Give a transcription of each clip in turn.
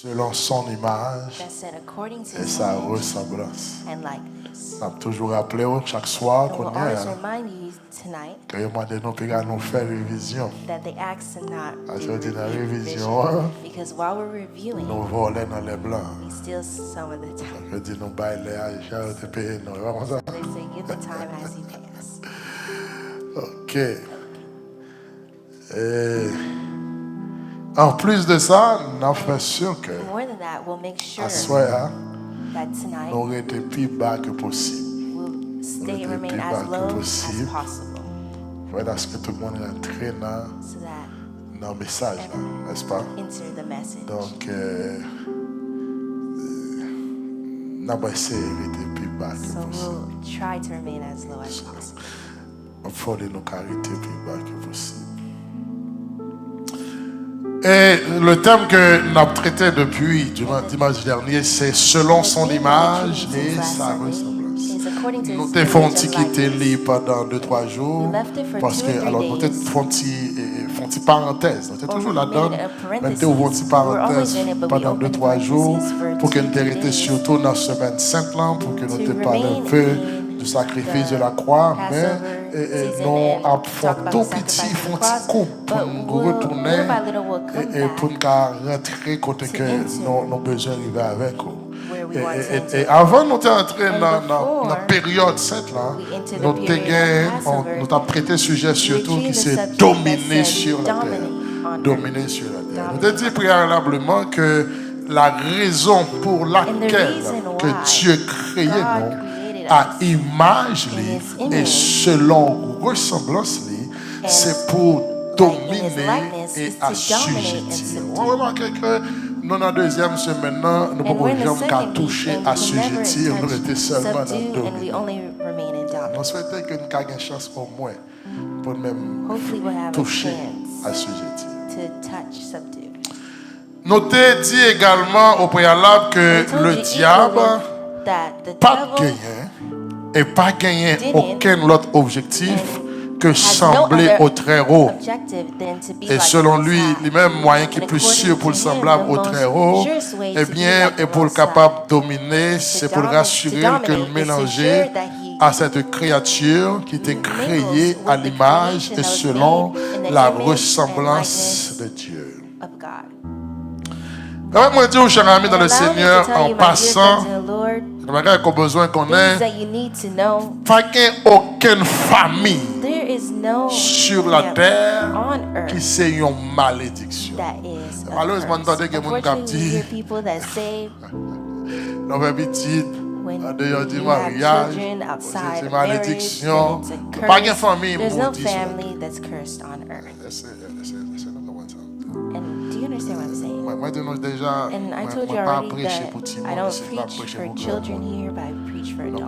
selon son image That said, according to et his sa image ressemblance. and likeness. On a toujours rappelé chaque soir And qu'on we'll always est remind you tonight que nous faire révision. that they asked to not Parce do que dans la revision. révision, Because while we're reviewing, nous volons dans les blancs. we steal some of the time. Je dis nous bailler à Charles de payer nous. Comme ça. They say, give the time as you pay us. Ok. Et en plus de ça, nous avons fait sûr que More than that, we'll make sure à soir, that tonight nous été plus bas que possible. we'll stay, We'll remain be as back low as possible. possible. Voilà ce que tout le monde est entré So that dans le message, là, n'est-ce pas? enter the message. Donc, nous avons essayé d'être plus bas que So possible. we'll try to remain as low as possible. Il faut de nos qualités plus bas que possible. Et le thème que nous avons traité depuis dimanche dernier, c'est selon son image et sa ressemblance. Nous devons quitter l'île pendant 2-3 jours parce que, alors, nous avons fait une parenthèse. Nous sommes toujours là-dedans. Nous avons fait une parenthèse pendant 2-3 jours pour que nous restions surtout dans la semaine sainte, pour que nous parlions un peu du sacrifice de la croix, mais nous avons fait tout petit, font petit coup pour nous retourner et pour nous rentrer côté que nous avons besoin d'arriver avec vous. Et avant nous entrer dans la période 7 là, nous avons prêté sujet surtout qui c'est dominer sur la terre. Dominer sur la terre. Nous avons dit préalablement que la raison pour laquelle que Dieu créé nous à image et selon ressemblance, c'est pour dominer et assujettir. On remarque que nous, dans la deuxième semaine, nous ne pouvons pas toucher à assujettir, nous étions seulement dans dominer. Nous souhaitons que nous ayons une chance au moins pour même toucher à assujettir. Notez dit également au préalable que le diable pas gagné et pas gagné aucun autre objectif que sembler au très haut. Et selon lui, les mêmes moyens qui est plus sûr pour le semblable au très haut, eh bien, et pour le capable de dominer, c'est pour rassurer que le mélanger à cette créature qui était créée à l'image et selon la ressemblance de Dieu. Quand moi dire, cher ami dans le Seigneur, en passant, il qu'on besoin qu'on ait, pas aucune famille sur la terre qui c'est une malédiction. Malheureusement, nous avons des gens qui disent, nous avons petit, dehors du mariage, c'est une malédiction. Pas de famille maudite. And I told you already that I don't preach for children here, but I preach for adults.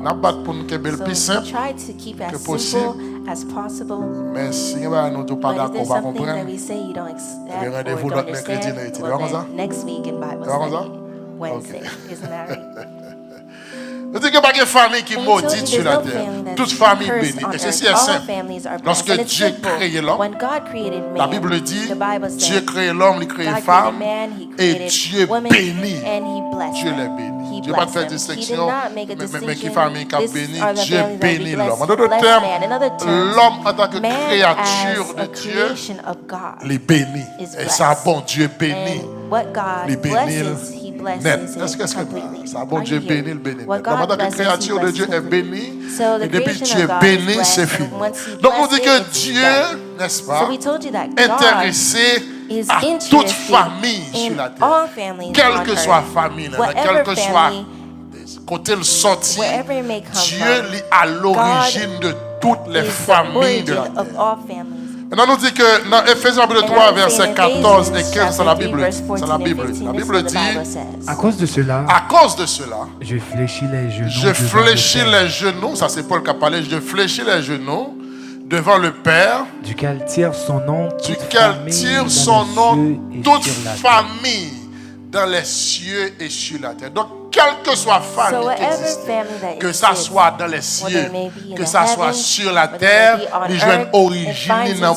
So we try to keep as simple as possible. But if there's something that we say you don't accept or don't understand, well then next week in Bible study, Wednesday. Isn't that right? Je dis qu'il n'y a pas de famille qui est maudite sur la terre. Toute famille bénie. Et ceci est simple. Lorsque Dieu créé l'homme, la Bible dit, Dieu créé l'homme, il créé femme, et Dieu bénit. Dieu les bénit. Dieu ne va pas faire distinction, mais qui famille qui a béni, Dieu bénit l'homme. En d'autres termes, l'homme en tant que créature de Dieu, il bénit. Et ça, bon Dieu bénit. Il bénit. Est-ce que ça bon Dieu bénit le bénit? Donc, en tant que créature de Dieu est bénie, et depuis Dieu est béni, c'est fini. Donc, on dit que Dieu, n'est-ce pas, intéressé à toute famille sur la terre, quelle que soit la famille, quel que soit côté le sorti, Dieu est à l'origine de toutes les familles de la terre. Maintenant, nous dit que dans Ephésiens chapitre 3, versets 14 et 15, c'est la Bible. La Bible dit, à cause de cela, je fléchis les genoux, ça c'est Paul qui a parlé, je fléchis les genoux devant le Père, duquel tire son nom toute famille dans les cieux et sur la terre. Donc, quelle que soit famille qui existe, que ça soit dans les cieux, que ça soit sur la terre, ils jouent origine dans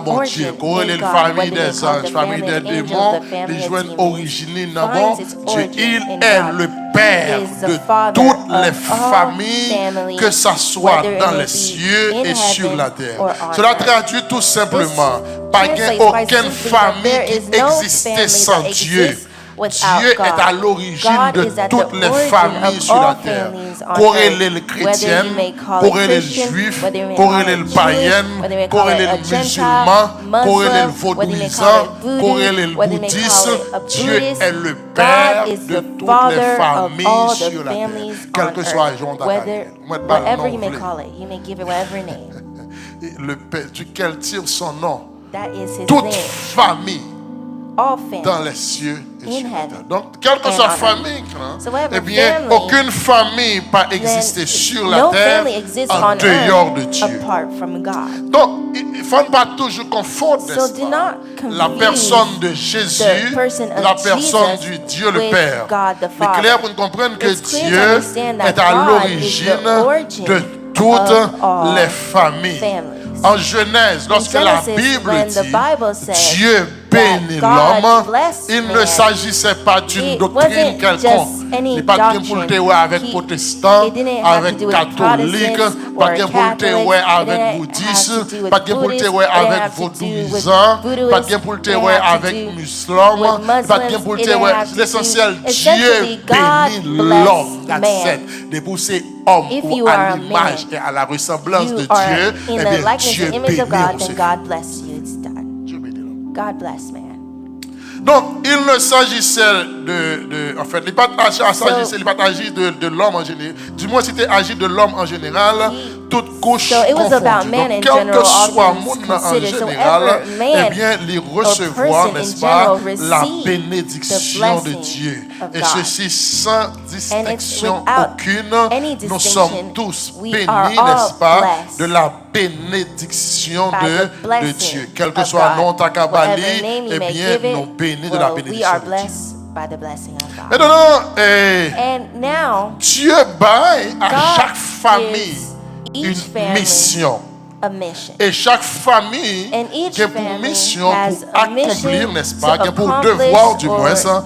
bon Dieu. Les familles des anges, famille des démons, ils jouent origine dans bon Dieu. Il est le Père de toutes les familles, que ça soit dans les cieux et sur la terre. Cela traduit tout simplement, pas aucune famille qui existait sans Dieu. Dieu est à l'origine de toutes les familles sur la terre. Corrélé les chrétiens, corrélé les juifs, corrélé les païens, corrélé les musulmans, corrélé les vaudouisants, corrélé les bouddhistes. Dieu est le Père de toutes les familles sur la terre. Quel que soit le genre whatever you may call it, you may give it whatever name. Le Père, duquel tire son nom, That is his toute name. famille All dans families. les cieux et In sur la heaven terre. Donc, quelle que and soit on famille, So whatever eh bien, family, aucune famille pas exister then sur la no terre family exists en on dehors de earth Dieu. apart from God. Donc, il ne faut pas toujours confondre, So n'est-ce do pas, not la confuse personne de Jésus, the person of la personne Jesus du Dieu le with Père. God the C'est Father. clair pour nous comprendre que It's clear to Dieu understand that est à God l'origine is the origin de toutes of all les familles. families. En Genèse, lorsque la Genesis, Bible when the dit Bible says Dieu bénit that God l'homme, blessed il ne man, s'agissait pas d'une it doctrine wasn't quelconque. just any Il n'est pas de pour le doctrine. théorie avec He- protestants, it didn't have avec to do with catholiques, Protestants pas or de pour le théorie Catholics. It avec didn't bouddhistes, have to do with pas de pour le Buddhists. théorie It didn't avec have to do with vaudouisants, voodooists. pas de pour le It didn't théorie have to avec do musulmans, with Muslims. pas de pour le It didn't théorie. have to do- L'essentiel, Essentially, Dieu God bénit bless l'homme. That's man. it. De pousser homme If ou you à are a l'image man, et à la ressemblance de You are Dieu, in eh the bien, likeness Dieu and image of bénit God, aussi. then God bless you. It's done. Dieu bénit l'homme. God bless man. Donc, il ne s'agissait en fait, il ne pas agir de l'homme en général. Du moins, c'était agir de l'homme en général, toute couche So it was about confondue. man Donc, in quel general, que all soit things monde en considered. So général, every man eh bien, les or recevoir, person n'est-ce in pas, general la receive bénédiction the de blessing Dieu. of Et God. ceci sans distinction without aucune. any Nous distinction, sommes tous we bénis, are all n'est-ce pas, blessed de la bénédiction by the de blessing Dieu. Quel que of soit God. nom takabali, Whatever name you eh may bien, give it, nous bénis de la well, we bénédiction are de Dieu. blessed by the blessing of God. Maintenant, And now, Dieu baille à God chaque famille gives each une family mission. a mission. Et chaque famille And each qui a pour family mission, has pour a mission accomplir, n'est-ce pas, to qui a pour accomplish devoir du or moins, as pour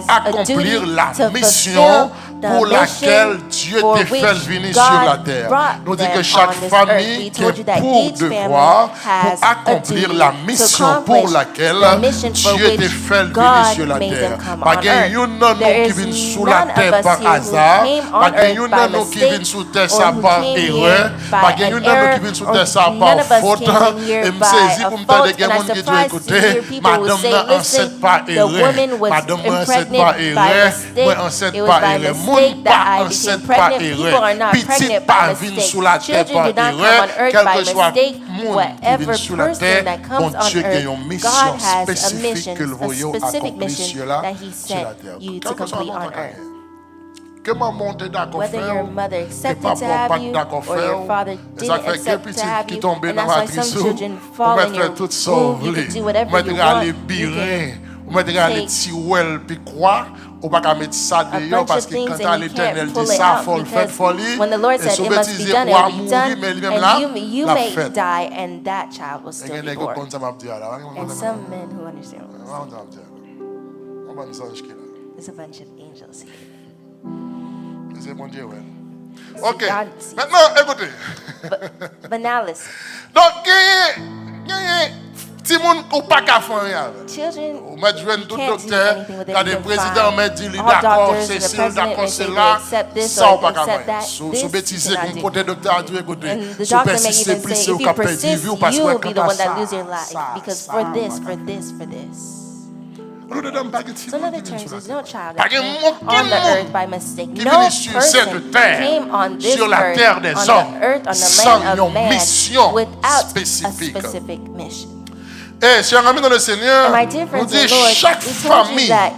a accomplir duty la to mission fulfill the pour laquelle mission Dieu for t'a fait which venir God sur la terre. brought Nous dit them que chaque on this famille earth. We qui told you est that pour each devoir, family has pour accomplir a la duty mission to pour accomplish laquelle the mission for Dieu t'a which fait venir God sur la made terre. them come Pas on qu'il y earth. en a There qui is viennent sous la none terre of us par here who hasard. came on Pas qu'il y earth en by a qui viennent mistake sous terre or ça who par came erreur. here Pas by qu'il y en an a error, qui viennent sous or terre ça none par of us faute. came in here Et me by saisis a pour me fault, dire and I'm que Dieu surprised to écouter. hear people who Madame say, n'a enceinte listen, par the erreur. woman was Madame enceinte impregnated par by erreur. mistake. Moi enceinte It was par by erreur. mistake Moun that pas I became enceinte par pregnant. People erreur. are not Petit pregnant pas by vient mistake. sous la terre Children par do not come erreur. on earth Quel by que soit mistake. monde qui Whatever vient sous la person terre, that bon comes on Dieu a earth, une mission God has a spécifique mission, que le a voyons specific accomplir mission sur la that He sent terre. you Quel to que soit complete mon on carrière. earth. Que maman t'est d'accord Whether faire, your mother que accepted papa to have pas you d'accord or your faire, father et ça didn't fait que accept to petit have qui you, tombe and dans that's la why some trissou, children on fall va in your faire tout ça womb. You voler. can do On whatever va you dire les want. You birins, can on va dire les take tiwel puis quoi, on va pas mettre ça a dehors bunch parce of que things quand and you l'Éternel can't dit pull it ça, out faut le faire because folie. when the Lord Et said si it on must be bêtise done, it roi will be mourir, done, mais lui-même là, and you l'a may fait. die and that child will Et still il y be a born. comme ça m'a dit là. And some men who understand this. On va nous ange qui là. There's a bunch of angels here. C'est mon Dieu, ouais. Ok. God sees. Maintenant, écoutez. But now listen, Donc, petit monde ou pas qu'à faire rien. children, Ou mettre jeune tout can't do docteur, anything with it. quand le You can président find m'a dit all d'accord, doctors c'est and the ci, president d'accord, may c'est say là, they accept this ça or ou pas qu'à accept faire. that. Sous This bêtise, you cannot comme do. côté docteur a dit, écoutez, And the sous doctor may persiste, even plus say, ou if you qu'à perdre persist, vie ou parce you will que be the quand one that ça, lose your life ça, because ça, for this, ça. for this, for this. Nous ne donnons pas que So in other terms, there's no child Pas that que came aucun on the monde earth by mistake. qui No vient sur person cette terre, came on this sur la earth, terre des on hommes, the earth, on the sans land une of man, mission without spécifique. a specific mission. Et chers amis dans le Seigneur, nous dit chaque famille a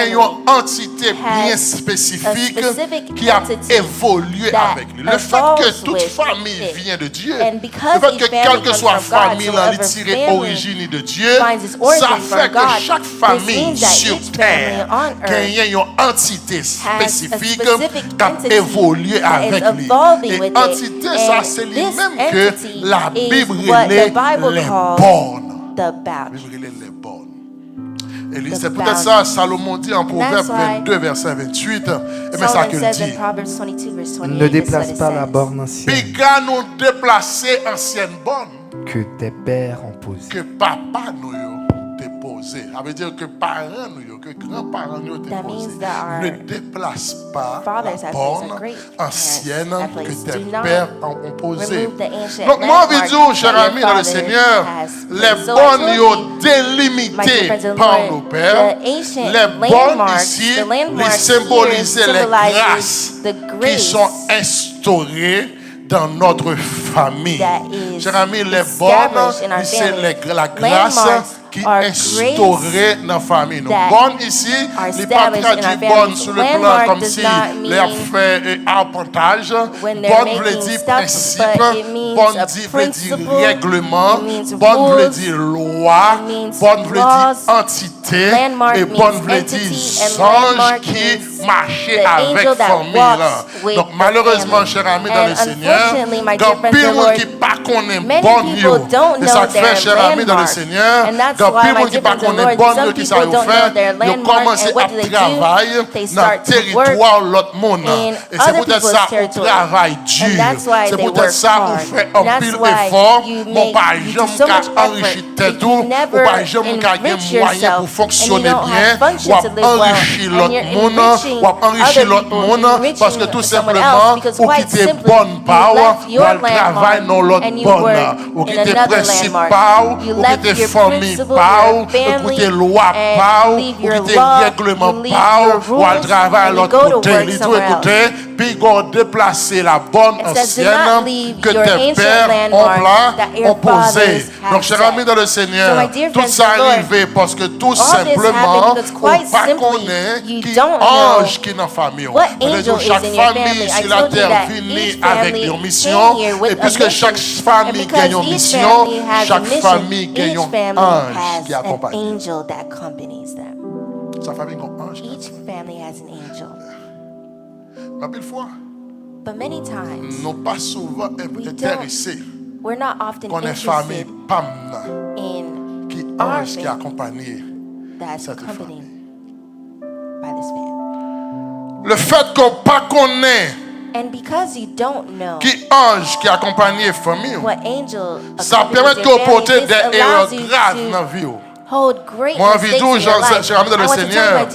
une entité bien spécifique qui a évolué avec lui. Le fait que toute famille vient de Dieu, le fait que quelle que soit la famille, elle tire origine de Dieu, ça fait que chaque famille sur terre a une entité spécifique qui a évolué avec lui. Et entité, ça c'est lui-même que la Bible relève les bornes. Les bornes. Et c'est peut-être ça, Salomon dit en Proverbe 22, verset 28. Et mais ça qu'il dit. Ne déplace pas la borne ancienne. Piga nous déplacer ancienne borne. Que tes pères ont posée. Que papa nous déposé. Ça veut dire que parents nous, que grands-parents nous déposé. Ne déplace pas la borne ancienne que tes pères ont posée. Donc moi, je veux dire, chers amis dans le Seigneur, les bornes sont délimitées par nos pères. Les bornes ici, les symbolisent les grâces qui sont instaurées dans notre famille. Chers amis, les bornes, c'est la grâce qui est instaurée dans la famille. Nous, bornes ici, les pas traduit bornes sur le plan comme si les a fait arpentage. Borne veut dire principe, borne veut dire règlement, borne veut dire loi, borne veut dire entité, et borne veut dire songe qui marchait avec famille. Donc malheureusement, chers amis dans le Seigneur, quand pile monde qui pas connaît borne, et ça fait, chers amis dans le Seigneur, quand pile monde qui pas connaît borne, qui ça fait, ils ont commencé à travailler dans le territoire de l'autre monde. Et c'est peut-être ça qu'on travaille dur. C'est peut-être ça qu'on fait un pile effort. Mon pas jamais qu'à enrichir tout, ou pas jamais qu'à gagner moyen pour fonctionner bien, ou à enrichir l'autre monde, ou à enrichir l'autre monde, parce que tout simplement, ou quitter bonne part, ou à travailler dans l'autre bonne, ou quitter principal, ou quitter famille part, ou quitter loi part, ou quitter règlement part, ou à travailler l'autre côté. Il doit écouter, puis on déplacer la bonne ancienne que tes pères ont posée. Donc, chers amis dans le Seigneur, tout ça arrive parce que tout simplement, on ne connaît qui ange qui est dans la famille. Chaque famille sur la terre vient avec une mission. Et puisque chaque famille gagne une mission, chaque famille gagne un ange qui accompagne. Sa famille a un ange. Mais une fois, nous pas souvent intéressés qu'on ait famille PAM qui ange qui accompagne cette famille. Le fait qu'on pas connaît qui ange qui accompagne la famille, ça permet de porter des erreurs graves dans la vie. Moi, je dis, cher ami dans le Seigneur,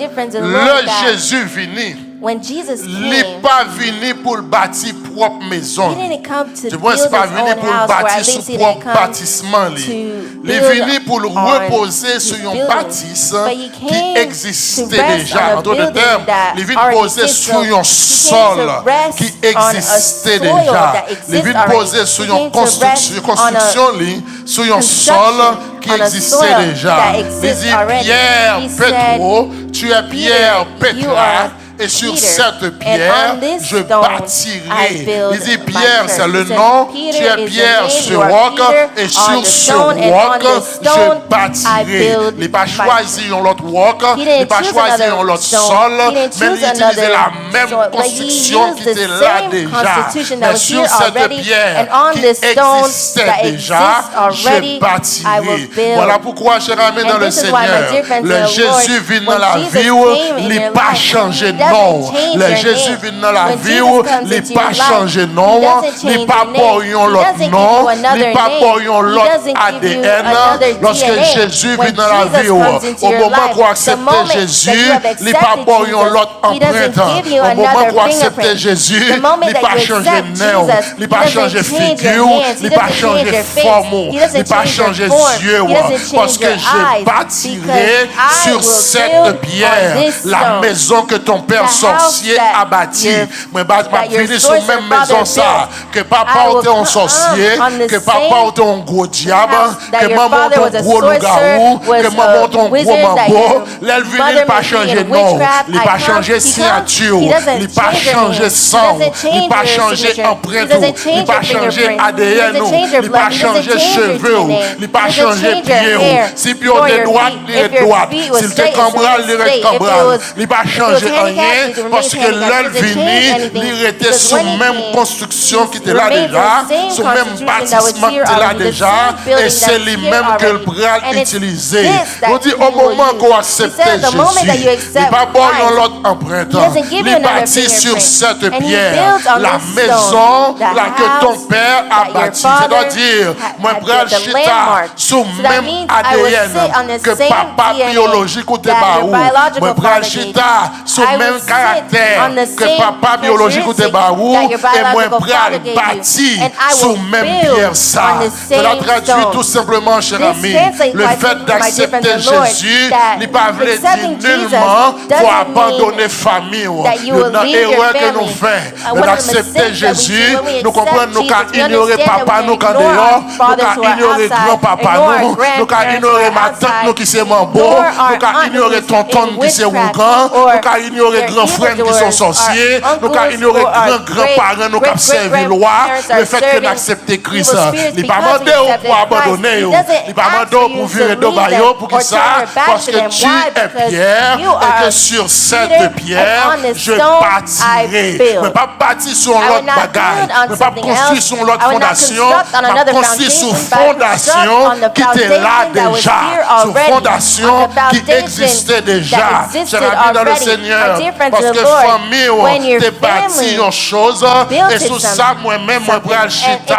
le Jésus venu. Il n'est pas venu pour bâtir propre maison. Tu vois, il n'est pas venu pour bâtir son propre bâtissement. Il est venu pour reposer sur un bâtissement qui existait déjà. En d'autres termes, il est venu poser sur un sol qui existait déjà. Il est venu poser sur une construction, sur un sol qui existait déjà. Il dit, Pierre, Pétro, tu es Pierre, Pétra. Et sur cette pierre, je bâtirai. Il dit Pierre, c'est le nom. Tu es Pierre sur roc. Et sur ce roc, je bâtirai. Il n'a pas choisi l'autre roc. Il n'a pas choisi l'autre sol. Mais il utilisait la même construction qui était là déjà. Mais sur cette pierre qui existait déjà, je bâtirai. Voilà pourquoi, cher ami dans le Seigneur, le Jésus vient dans la vie où il n'a pas changé de non, le Jésus vient dans la vie où il n'a pas changé non, il n'a pas pour l'autre nom, il n'a pas pour l'autre ADN. Lorsque Jésus vient dans la vie, au moment où accepter Jésus, il n'a pas pour l'autre empreinte. Au moment où accepter Jésus, il n'a pas changé nom, il n'a pas changé figure, il n'a pas changé forme, il n'a pas changé yeux, parce que je bâtirai sur cette pierre la maison que ton père père sorcier a bâti. Moi, je vais sur même maison ça. Que papa était un sorcier, que papa était un gros diable, que maman était un gros loup-garou, que maman était un gros mambo. L'elvin, il n'a pas changé de nom, il n'a pas changé signature, il n'a pas changé sang, il n'a pas changé empreinte, il n'a pas changé ADN, il n'a pas changé cheveux, il n'a pas changé pied. Si pied est droite, il est droite. S'il te cambral, il est cambral. Il n'a pas changé rien parce que l'elvin, il était sous même construction qui était là déjà, sous même bâtiment qui était là déjà, et c'est lui-même que le bras utilisé. On dit au moment qu'on accepte Jésus, il va pas boire l'autre empreinte. Il bâtit sur cette pierre la maison là que ton père a bâtie. C'est-à-dire, moi, bras chita sous même ADN que papa biologique ou te baou. Moi, bras chita sous même caractère que papa biologique ou te baou. Et moi, bras bâti sous même pierre ça. Cela traduit tout simplement, cher ami, le fait d'accepter Jésus, il ne pas veut dire nullement faut abandonner famille. Il y a une erreur que nous faisons. D'accepter Jésus, nous comprenons nous qu'à ignorer papa nous quand dehors, nous qu'à ignorer grand-papa nous qu'à ignorer ma tante nous qui c'est mambo, nous qu'à ignorer tonton qui c'est rougan, nous qu'à ignorer grands frères qui sont sorciers, nous qu'à ignorer grands-parents nous qui servent loi, le fait que d'accepter Christ. Il n'est pas demandé pour abandonner, il n'est pas demandé pour virer de baillot pour qui ça, parce que tu es pierre et que sur cette pierre je bâtirai. Je ne vais pas bâtir sur l'autre bagaille, je ne vais pas construire sur l'autre fondation, je vais construire sur fondation qui était là déjà, sur fondation qui existait déjà. J'ai mis dans le Seigneur, parce que famille, t'es bâti une chose, et sous ça, moi-même, moi, bral chita.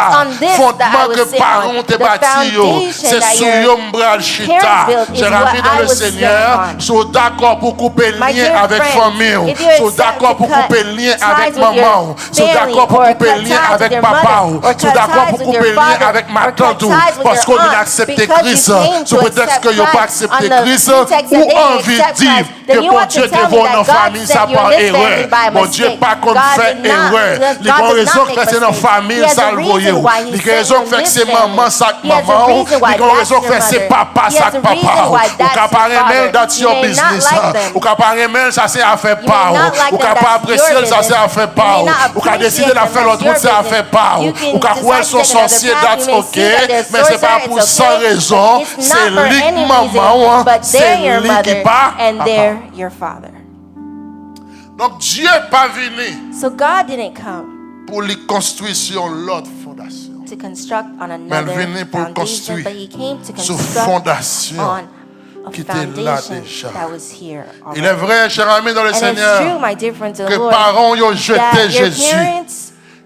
Fondement que parents t'es bâti, c'est sous yon bral chita. J'ai mis dans le Seigneur, je suis d'accord pour couper le lien avec famille, je suis d'accord pour couper le lien avec maman, je suis d'accord pour couper le lien avec papa, je suis d'accord pour couper le lien avec ma tante, parce qu'on a accepté Christ. Sous prétexte que vous n'avez pas accepté Christ, ou envie de dire que mon Dieu te voit dans la famille, ça par erreur. Mon Dieu pas qu'on fait erreur. Les raisons que c'est dans la famille, ça le voyez. Les raisons que c'est maman, ça maman. Les raisons que c'est papa, ça papa. Ou qu'à parler dans your business. Ou qu'à parler ça c'est affaire pas. Ou qu'à pas apprécier ça c'est affaire pas. Ou qu'à décider de faire l'autre route, c'est affaire pas. Ou qu'à croire son sorcier, that's ok. Mais c'est pas pour sans raison. C'est lui maman, c'est lui qui part. Your father. Donc Dieu n'est pas venu So God didn't come pour lui construire sur l'autre fondation. to construct on Mais il another venu pour foundation, construire but he came to sur construct fondation on a qui était là foundation déjà. that was here Il est vrai, cher ami dans le And it's Seigneur, true, my dear friends in the que Lord, parents ont jeté that your Jésus. parents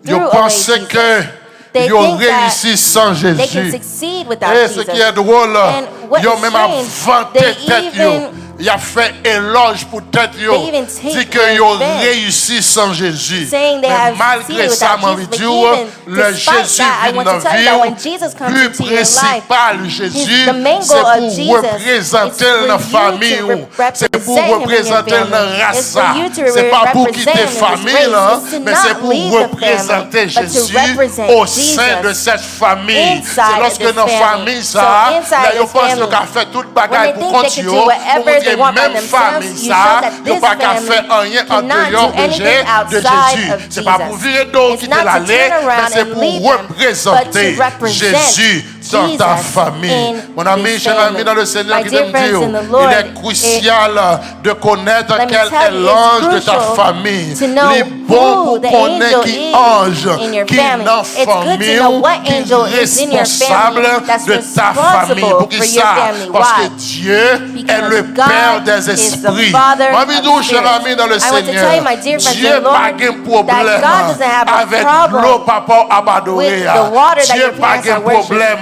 Ils threw away pensaient Jesus. que They ils ont think that réussi sans They can Jésus. succeed without Et ce Jesus. qui est drôle, And what ils ont is même strange, inventé they tête. even Il a fait éloge pour tête. They even take Dit qu'ils ont their bed, réussi sans Jésus. saying they Mais have malgré succeeded ça, without mon Jesus. But Dieu, even le despite Jésus that, I vient want dans to tell you that when Jesus comes plus into your life, principal, Jésus, the main c'est goal of pour Jesus représenter is la for you famille. to C'est pour represent him in your représenter la family. race. It's for you to C'est pas pour represent quitter him in his famille, race. It's to mais c'est not pour leave the représenter family, but to Jésus represent au sein de Jesus cette famille. inside C'est lorsque of dans this la famille, family. ça, So inside là, ils this pensent family, qu'ils ont fait toute when bagaille they pour think they can continuer. do Pour whatever they montrer want by même themselves, famille, you ça, show that ils n'ont this pas qu'à family faire rien en cannot dehors do anything de outside Jésus. of C'est pas pour Jesus. virer d'eau It's qui not te to l'aller, turn mais around c'est and pour leave them, représenter but to represent Jésus dans ta Jesus famille. in Mon ami, this cher ami family. dans le Seigneur, My qui dear te friends dit, in the Lord, il est crucial de connaître let me quel tell est you, l'ange de it's ta crucial famille. to know Il est bon who pour the connaître angel qui is ange, in your qui family. dans It's good to famille, know what qui angel est is in your responsable family that's de ta famille. responsible Pour qui for your ça? family. Parce que Why? Dieu est le Because Père God des is the esprits. Father Moi, of je cher spirits. ami dans le I want to Seigneur, tell you, my dear friends in Dieu the Lord, n'a pas de problème that God doesn't have a avec problem l'eau papa abandonné. with the water that Dieu your n'a pas parents de are worshiping. problème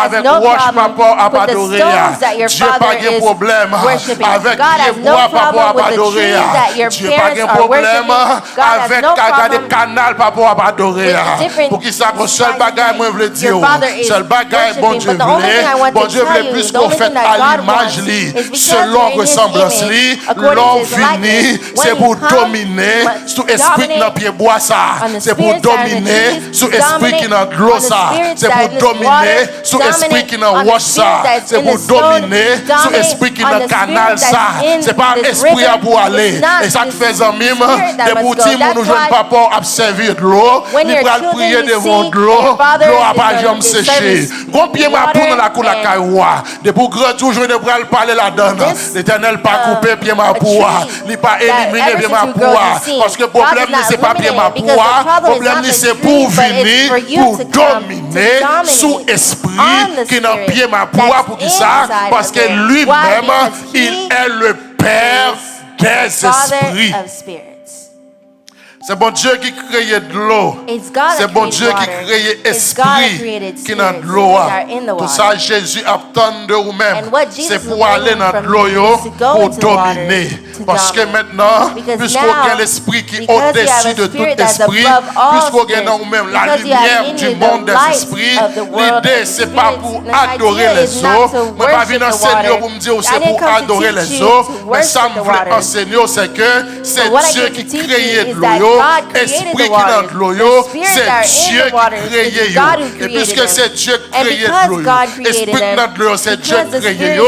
avec roche papa à adorer. Dieu pas de problème avec pied bois papa à adorer. Dieu pas de problème avec des canal papa à adorer. Pour qui ça que seul bagaille moi veut dire, seul bagaille bon Dieu veut plus qu'on fait à l'image li, selon ressemblance li, l'homme fini, c'est pour dominer sous esprit dans pied bois ça, c'est pour dominer sous esprit qui dans l'eau ça, c'est pour dominer sous esprit qui dans roche ça, c'est pour dominer sous esprit qui dans canal ça, c'est pas esprit à pour aller, et ça te fait en mime, des boutiques où nous jeunes papa à servir de l'eau, nous allons prier devant de l'eau, l'eau a pas jamais séché. Combien m'a pour dans la cour la cailloua, de pour grand toujours de bral parler là-dedans, l'Éternel pas couper pied ma pour, il pas éliminer pied ma pour, parce que le problème c'est pas pied ma pour, le problème c'est pour venir pour dominer sous esprit qui n'a pied ma pour qui ça, parce que lui-même il est le Père des esprits. C'est bon Dieu qui crée de l'eau. C'est bon Dieu qui crée esprit qui est dans l'eau. Tout ça, Jésus attend de vous-même. C'est pour aller dans l'eau pour dominer. Parce que maintenant, puisqu'on a l'esprit qui est au-dessus de tout esprit, puisqu'on a dans vous-même la lumière du monde des esprits, l'idée, c'est pas pour adorer les eaux. Je ne vais pas venir enseigner pour me dire c'est pour adorer les eaux. Mais ça me voulait enseigner, c'est que c'est Dieu qui crée de l'eau. Esprit qui est dans l'eau, c'est Dieu qui crée. Et puisque c'est Dieu qui crée de l'eau, esprit qui est dans l'eau, c'est Dieu qui crée. Et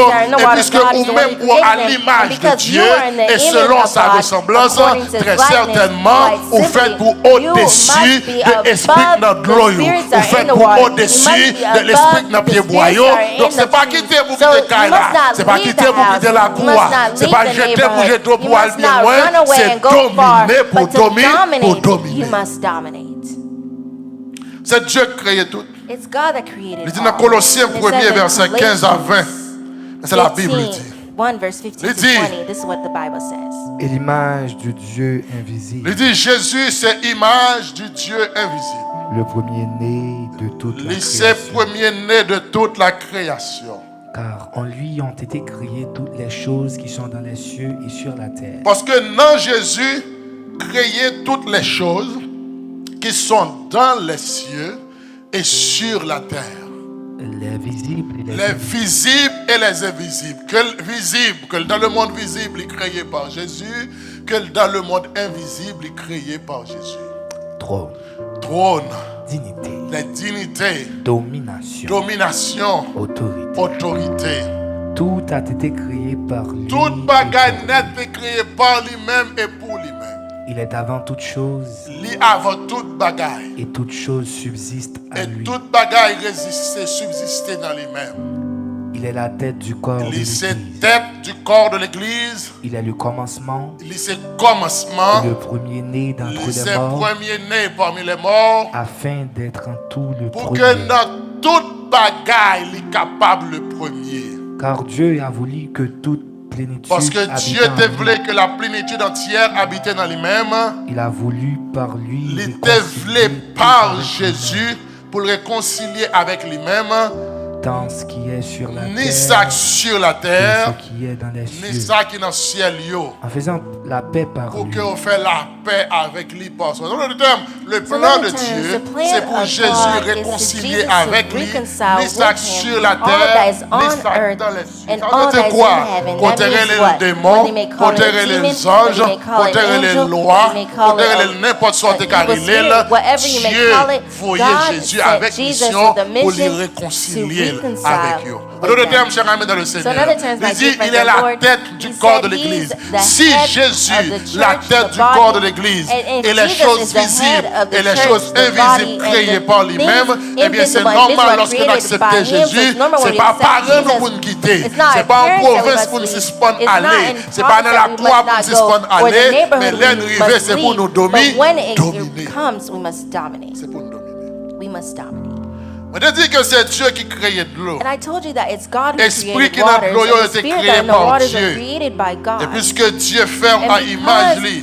puisque vous-même, vous à l'image de Dieu, et selon sa ressemblance, très certainement, vous faites pour au-dessus de l'esprit dans l'eau. Vous faites pour au-dessus de l'esprit dans le pied boyau. Donc, ce n'est pas quitter pour quitter Kaila. Ce n'est pas quitter pour quitter la cour. Ce n'est pas jeter pour jeter pour aller bien loin. C'est dominer pour dominer. You must dominate. C'est Dieu qui crée tout. It's God that created. Il dit dans Colossiens 1er verset 15 à 20. C'est la Bible dit. 1 verse 15 to 20. This is what the Bible says. Et l'image du Dieu invisible. Il dit Jésus c'est image du Dieu invisible. Le premier-né de toute la création. C'est premier-né de toute la création. Car en lui ont été créées toutes les choses qui sont dans les cieux et sur la terre. Parce que dans Jésus créer toutes les choses qui sont dans les cieux et sur la terre. Les visibles et les visibles et les invisibles. Que visible, que dans le monde visible, il est créé par Jésus, que dans le monde invisible, il est créé par Jésus. Trône. Dignité. Les dignités. Domination. Domination. Autorité. Autorité. Tout a été créé par lui. Toute bagaille n'est été créée par lui-même et pour lui-même. Il est avant toute chose. Lui avant toute bagaille. Et toute chose subsiste à lui. Et toute bagaille résiste, subsiste dans lui-même. Il est la tête du corps de l'Église. Il est tête du corps de l'Église. Il est le commencement. Il est le commencement. Le premier-né d'entre les morts. Il est le premier-né parmi les morts. Afin d'être en tout le pour premier. Pour que dans toute bagaille, il est capable le premier. Car Dieu a voulu que toute plénitude. Parce que Dieu te voulait que la plénitude entière habitait dans lui-même. Il a voulu par lui. Il te voulait par Jésus pour le réconcilier avec lui-même. Tant ce qui est sur la terre, ni ça sur la terre, ce qui est dans les cieux, ni ça qui est dans le ciel. En faisant la paix par pour lui. Pour qu'on fasse la paix avec lui. Par son. Le plan de Dieu, c'est pour Jésus réconcilier avec lui, ni ça sur la terre, ni ça dans les cieux. C'est quoi? Conterrer les démons, conterrer les anges, conterrer les lois, conterrer n'importe sorte de carrière. Dieu voyait Jésus avec mission pour les réconcilier avec eux. En d'autres termes, cher ami dans le Seigneur, il dit il est la tête du corps de l'Église. Si Jésus, la tête du corps de l'Église, et les choses visibles et les choses invisibles créées par lui-même, eh bien c'est normal lorsque nous acceptons Jésus, c'est pas parents pour nous quitter, c'est pas en province pour nous suspendre aller, c'est pas dans la croix pour nous suspendre aller, mais l'arrivée c'est pour nous dominer. C'est pour nous dominer. Je dis que c'est Dieu qui crée de l'eau. Esprit qui n'a de l'eau a été créé par Dieu. Et puisque Dieu fait à image lui,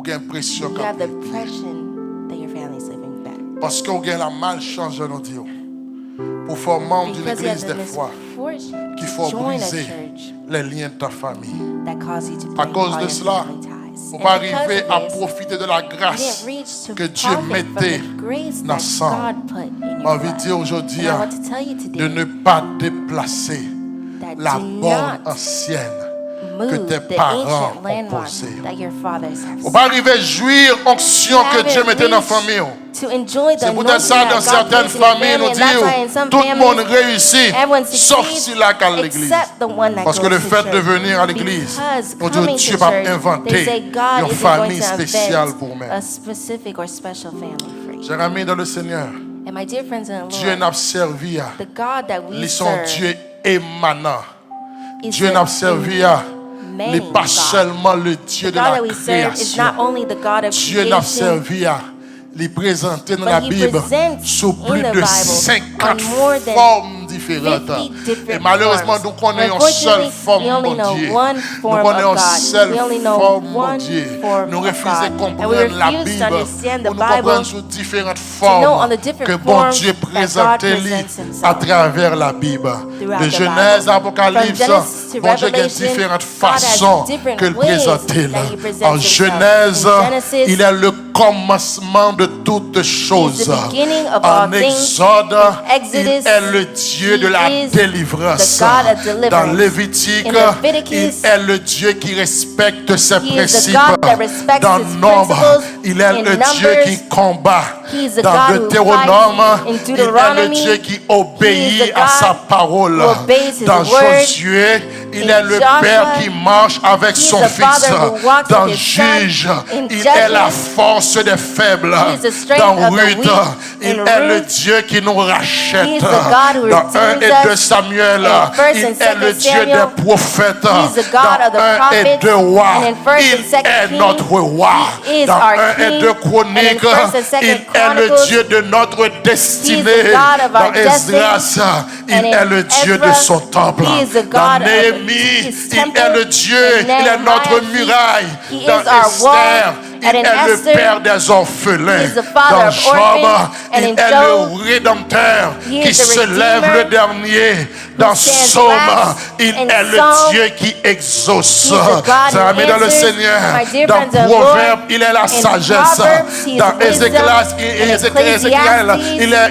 Ou avez l'impression you have the impression that your family is living better. Parce que vous avez la malchance, je nous dis. Pour faire membre d'une Because you have église the des fois, misfortune qu'il to faut join a briser church les liens de ta famille. that cause you to À break cause all de your cela, family ties. faut And pas because arriver of à this, profiter de la you grâce didn't reach to que Dieu profit from mettait. the grace dans that sang. God put in J'ai your envie de dire blood. aujourd'hui And I want to tell you de today ne pas déplacer that la do borne not ancienne que move tes the parents ancient ont landmark posée. that your fathers have Faut pas arriver à jouir onction que Dieu mettait dans la famille. to enjoy the C'est peut-être ça anointing dans that God certaines placed in your familles, family, nous and that's why in dit some tout le monde families, réussit, everyone sauf succeeds celui-là qui est à l'église. except the one that Parce que goes le to fait de church. venir à l'église, Because on dit coming Dieu to va church, they inventer say God une isn't going famille to spéciale invent pour moi. a specific or special family for you. Chers amis dans le Seigneur, And my dear friends in the Dieu Lord, n'a servi à the God that we ils sont serve Dieu émanant. is Dieu the n'a servi à emanating n'est pas God. seulement le Dieu The de God la that we serve is création. not only the God of Dieu n'a creation, servi à les présenter dans but la he Bible presents sous in plus the de Bible 50 on more than formes différentes. 50 different Et malheureusement, forms. nous connaissons une seule Unfortunately, forme, we only mon know Dieu. one Nous form connaissons of une God. seule We only know forme, mon one Dieu. form Nous of refusons de God. And we comprendre la refuse to Bible understand the pour nous comprendre Bible sous différentes to know on formes the different que bon forms Dieu that God présentait presents himself à travers la Bible. throughout De the Genèse Bible. à Apocalypse, From Genesis to bon Dieu a Revelation, différentes God has façons different que le ways présenter. that he presents En himself. Genèse, In Genesis, il est le commencement de toutes choses. He is the beginning of En all things. Exode, In Exodus, il est le Dieu de la he is délivrance. the God of deliverance. Dans Lévitique, In il Leviticus, est le Dieu qui respecte ses he is the principes. God that respects Dans his Nombre, principles. il est In le Dieu Numbers, qui combat. he is the Dans God who Deutéronome, fights. In il est le Deuteronomy, Dieu qui he is obéit the à sa God parole. who obeys his Dans word. Josué, il In est le Joshua, Père qui marche avec he is son the Fils. Father who walks Dans with his son. Juge, In il Judges, est la force des faibles. he is the strength Dans of the Ruth, weak. il In est le Ruth, Dieu qui nous rachète. he is the God who Dans 1 redeems et 2 us. Samuel, In 1 il and est le 2 Dieu Samuel, des prophètes. he is the God Dans of the 1 et prophets. 2 rois, And in 1 il and 2 est Kings, notre roi. he is Dans our 1 et King. 2 And in Chroniques, 1 and 2 il est le Chronicles, Dieu de notre destinée. he is the God of Dans our destiny. Esdras, il And in est le Dieu de Ezra, son temple. he is the Dans God of Néhémie, his il temple. est le Dieu, In il est notre Nehemiah, muraille. he Dans is our wall. Esther, il And in est le Esther, Père des orphelins. he is the father Dans of Job, orphans. And il in est Job, le Rédempteur he qui is the se lève Redeemer le dernier. Dans stands Psaume, last. il In est le Psalm, Dieu qui exauce. he is the God Chers amis who dans le answers. Seigneur, My dear dans friends in the Proverbe, Lord, il est la in sagesse. Proverbs, he is Dans wisdom.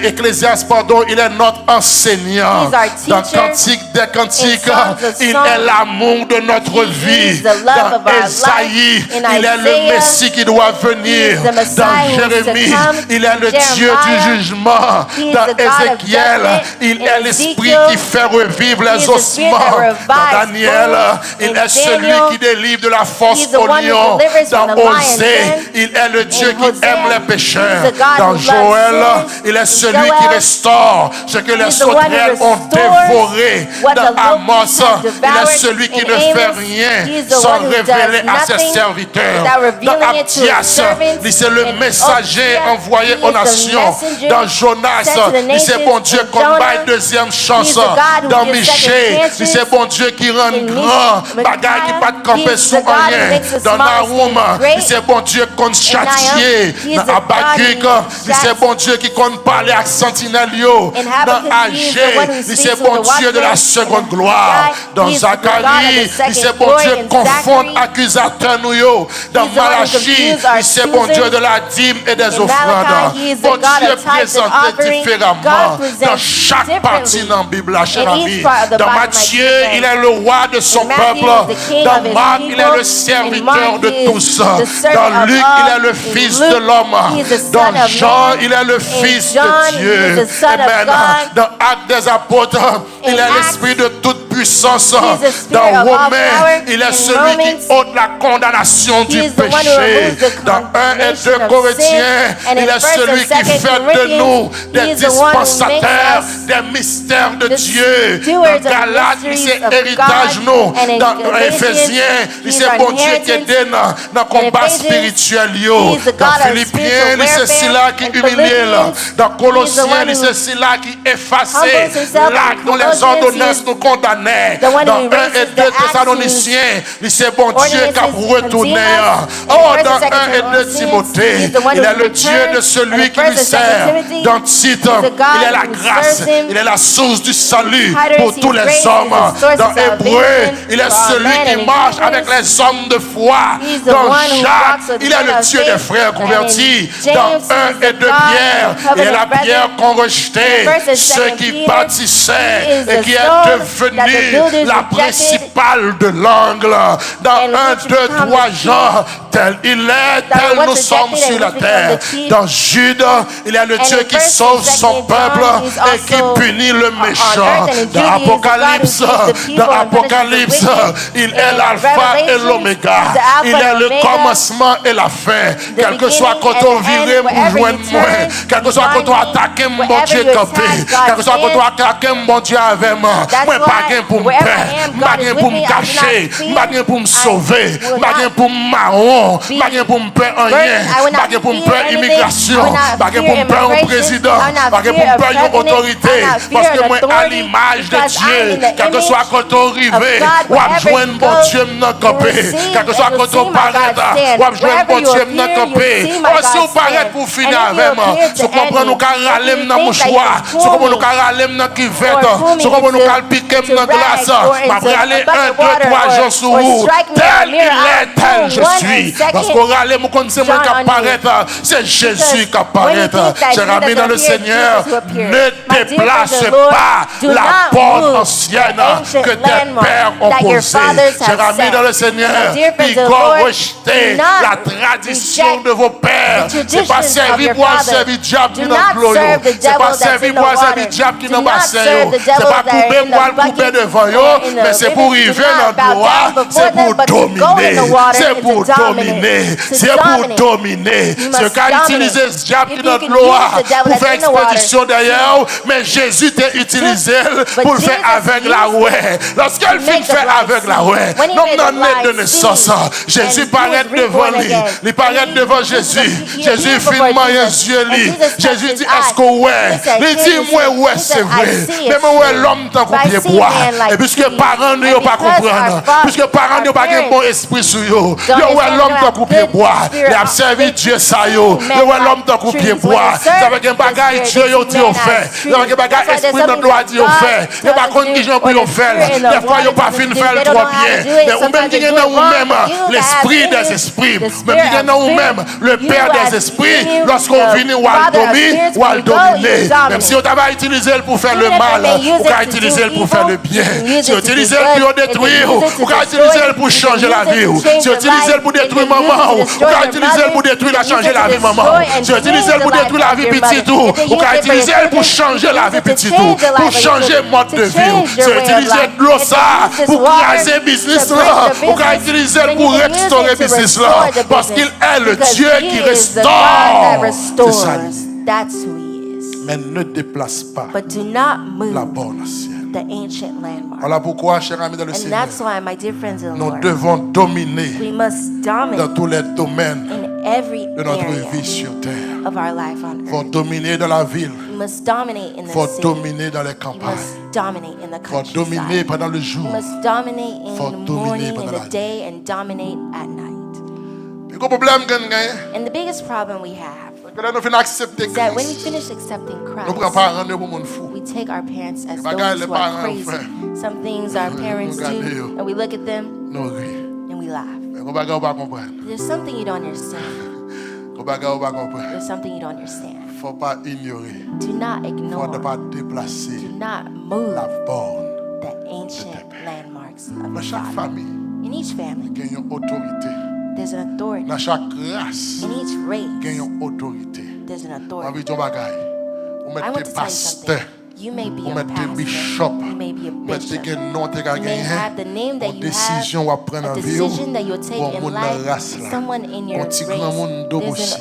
Ecclésiaste, il est notre enseignant. He's our Dans teacher. Cantique des Cantiques, In Songs of il Songs, est l'amour de notre he vie. is the love Dans of our Ésaïe, life. In il est le Isaiah, Messie qui doit venir. he is the Messiah Dans who is to Jérémie, come. il est le Dieu Jeremiah, du jugement. he is Dans the God of Ézéchiel, judgment. il In est l'esprit Ezekiel, qui fait revivre he les is the spirit that ossements. revives Dans Daniel, bones. il In est celui Daniel, qui délivre de la he force is the au one who lion. delivers Dans from the lion's Osée, den. il est le Dieu In qui Hosea, aime les he pécheurs. is the God Dans who Joël, loves sinners. il est In celui Joel, qui restaure ce que les is the one who sauterelles ont restores dévoré. what Dans the locusts Amos, have il est devoured. celui qui In ne fait Amos, rien he is the sans one who révéler does à ses nothing serviteurs. without Dans revealing it to his Abdias, servants. il c'est le In messager Obadiah, envoyé he aux is the nations. messenger Dans Jonas, sent to the il c'est nations. bon Dieu In qu'on Jonah, baille deuxième chance. he is the God who Dans gives second Michée, chances. il c'est bon Dieu qui rend In grand Micaiah, bagaille qui pas de he camper is sous the God who rien. makes the Dans smallest Nahum, thing great. il c'est bon Dieu qu'on châtier. he is Dans the God Habakkuk, who il c'est bon Dieu qui compte parler à sentinelio. In Dans Habakkuk, he is the Agé, one who il speaks c'est with bon the Dieu de la watchmen. seconde In gloire. Haggai, Dans he is the God of the Zacharie, il c'est second bon glory. Dieu In confondre Zachary, accusateur nous yo. Dans he's the one who Malachie, confused our il c'est bon accusers. Dieu de la dîme et des In offrandes. Malachi, he is the Bon God Dieu of tithes and présenté offering. différemment God presents dans chaque partie differently. dans la Bible, la chère In each amie. part of the Dans Bible, my Matthieu, dear il friend. est le roi de son In Matthew, peuple. he is the king Dans of his Marc, il est people. le In serviteur Mark, de he is tous. the servant Dans of Luc, all. il est le In fils Luke, de l'homme. he is the son Dans of Jean, man. il est le In fils John, de Dieu. he is the son of Amen. God. Dans Actes des apôtres, il In est Acts, l'esprit de toute puissance. he is the spirit Dans of all Romains, power. il est In celui qui Romans, ôte la condamnation he du is the one who péché. removes the Dans 1 et 2 condemnation of Corinthiens, sin. And il in est 1 celui and qui 2 fait de Corinthians, nous he des is the one who makes dispensateurs us des mystères de the Dieu. stewards Dans of Galates, il mysteries c'est of héritage God. nous. And in Dans Galatians, Éphésiens, il he's c'est our bon Dieu qui inheritance. aide dans le combat Ephesians, spirituel. he is the Dans God of Philippiens, spiritual il c'est celui warfare. qui In humilie. Philippians, Dans he is the Colossiens, one il who c'est celui qui efface humbles himself. l'acte dont In les Colossians, ordonnances he is nous condamnaient. the one who Dans 1 erases et the 2 acts Thessaloniciens, il c'est bon Dieu qui a ordinances retourné. condemn us. Oh, In dans 1 and 1 et 2 Thessalonians, Timothée, he is the one il who est le Dieu de returns. celui And qui in lui 1 and 2 sert. Timothy, Dans Tite, he's the God il est la who grâce, serves him. il est la source du salut Titus, pour he's tous les grace, hommes. he's the source Dans of Hébreu, salvation il est for all celui men. qui And in marche Hebrews, avec les hommes de foi. he's the Dans one who Jacques, walks with il est men le of Dieu faith. des frères convertis. And in Dans James, 1 he's et the 2 God Pierre, of il est la covenant pierre brethren. qu'on rejetait, In 1 and ceux 2 qui Peter, bâtissaient he is et the qui est stone that the devenu builders la rejected. principale de l'angle. Dans And 1, which 2, become 3 the Jean, tel il est, tel nous sommes sur la terre. Dans Jude, il y a le Dieu qui sauve son peuple et qui punit le méchant. Dans Apocalypse, il est l'alpha et l'oméga. Il est le commencement et la fin. Quel que soit quand on virait pour joindre moi, quel que soit quand on attaque mon Dieu campé, quel que soit quand on attaque mon Dieu avec moi, moi pas gain pour me perdre, pas gain pour me cacher, pas gain pour me sauver, pas gain pour me marron, pas gain pour me perdre rien, pas gain pour me perdre immigration, pas gain pour me perdre un président, pas gain pour me perdre une autorité, parce que moi à l'image de Dieu, quel que soit quand on arrive, ou à joindre mon Dieu m'en campé, quel que soit quand on paraît, ou à joindre mon Dieu m'en campé, si on paraît pour finir avec moi, si on comprend nous qu'à râler dans mon choix, si on comprend nous qu'à râler dans cuvette, si on comprend nous qu'à piquer dans glace, m'a aller 1, 2, 3 jours sur vous, tel il est, tel je suis, parce qu'on râle, mon connaissez moi qui apparaît, c'est Jésus qui apparaît. Cher ami dans le Seigneur, ne déplace pas la porte ancienne que tes pères ont posée. Cher ami dans le Seigneur, Igor, rejetez la tradition de vos pères. C'est pas servir pour un servir diable qui n'a pas c'est pas servir pour un servir diable qui n'a pas c'est pas couper pour le couper devant eux, mais c'est pour arriver dans le droit, c'est pour dominer, c'est pour dominer, c'est pour dominer. Ce qu'a utilisé ce diable qui n'a pas pour faire expédition derrière, mais Jésus t'a utilisé pour le faire avec la ouais. Lorsqu'elle fait avec la ouais, non, non, de naissance, Jésus paraît devant lui, il paraît devant Jésus. Jésus finalement yeux lui. Jésus dit est-ce que ouais? Il dit moi ouais c'est vrai. Mais moi l'homme tant qu'on pied bois. Et puisque parents ne pas comprendre, puisque parents ne pas un bon esprit sur eux, yo ouais l'homme tant qu'on pied bois. Il a servi Dieu ça yo. Yo ouais l'homme tant qu'on pied bois. Ça veut dire bagaille Dieu yo dit au fait. Ça veut dire bagaille esprit dans droit dit au fait. Il pas contre qui j'en puis au faire. Des fois yo pas fin faire trop bien. Mais ou même dit dans vous même l'esprit des esprits. Même dit dans vous même le père des esprits lorsqu'on vient ou à dominer. Même si on t'a utilisé pour faire le mal, on va utiliser pour faire le bien. Si on utilise pour détruire, on va utiliser pour changer la vie. Si on utilise pour détruire maman, on va utiliser pour détruire la changer la vie maman. Si on utilise pour détruire la vie petite, on va utiliser pour changer la vie petite, pour changer mode de vie. Si on utilise de l'eau ça pour craser business là, on va utiliser pour restaurer business là, parce qu'il est le Dieu qui restaure. C'est ça. That's who he is. Mais ne déplace pas But do not move la borne ancienne. the ancient landmark. Voilà pourquoi, chers amis dans le And Seigneur, that's why, my dear friends in the nous Lord, devons dominer we must dans dominate tous les domaines in every de notre area vie sur terre. of our life on Il faut earth. dominer dans la ville. We must dominate in Il the faut city. dominer dans les We campagnes. must dominate in the Il faut dominer countryside. pendant le jour. We must dominate in Faut the dominer morning, pendant in la the day, and dominate at night. Le gros problème que nous avons, And the biggest problem we have c'est que là, nous finissons accepter is that when we Christ. finish accepting Nous ne prenons Christ, pas rendre pour mon fou. we take our parents as Bagaille those les who are parents crazy. font. Some things our parents Regardez, do, and we look at them Nous rions. and we laugh. Mais nous ne pas comprendre. There's something you don't understand. Nous ne pas comprendre. There's something you don't understand. Il ne faut pas ignorer. Do not Il ne faut ignore, pas déplacer do not move la borne. the ancient landmarks of Dans your chaque father. famille, In each family, il y a une autorité. there's an authority. Dans chaque race, In each il y a race, une autorité. there's an On authority. veut dire bagaille. On I met want des to tell you something. pasteurs. You may be On a met des pastor. bishops. You may be a On met bishop. des noms de You may have the name that Une you décision have, à prendre a en vie. decision that you'll take Pour in mon life. race là. Someone in your Pour race, petit grand monde there's aussi.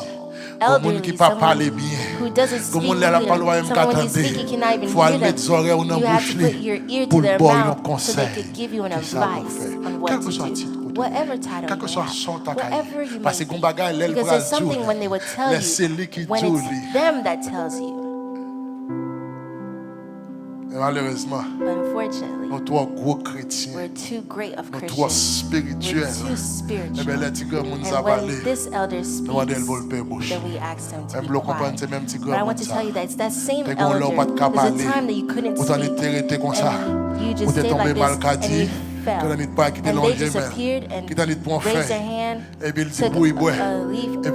an Pour monde qui elderly, pas parler someone bien. who doesn't Pour speak monde là la clear, parole même someone when you qu'attendez. speak, you cannot even Faut hear aller them. des oreilles dans You la have bouche to put your ear to pour their boire un mouth so conseil. they could give you an Qui ça vous advice fait? on what Quel to que soit le do. titre. Whatever title Quel que you soit have, son ta whatever you parce que may gon be. bagay l'aile Because pour la there's something when they would tell laissez lui qui you, when dit it's them that tells you. malheureusement But unfortunately, nous trois gros chrétiens we're too great of nous trois Christians. spirituels We're too et spiritual. bien les petits gars nous And a when parlé this elder nous speaks, le vol père bouche then we ask them to même be le comprendre quiet. c'est même petit But I gars want to tell you that it's that same T'es qu'on l'a pas de elder. There's parler. a time that you couldn't Autant speak, été comme ça and you ou just t'es stayed tombé like mal this, qu'a and dit you fell. And they disappeared and raised their hand, took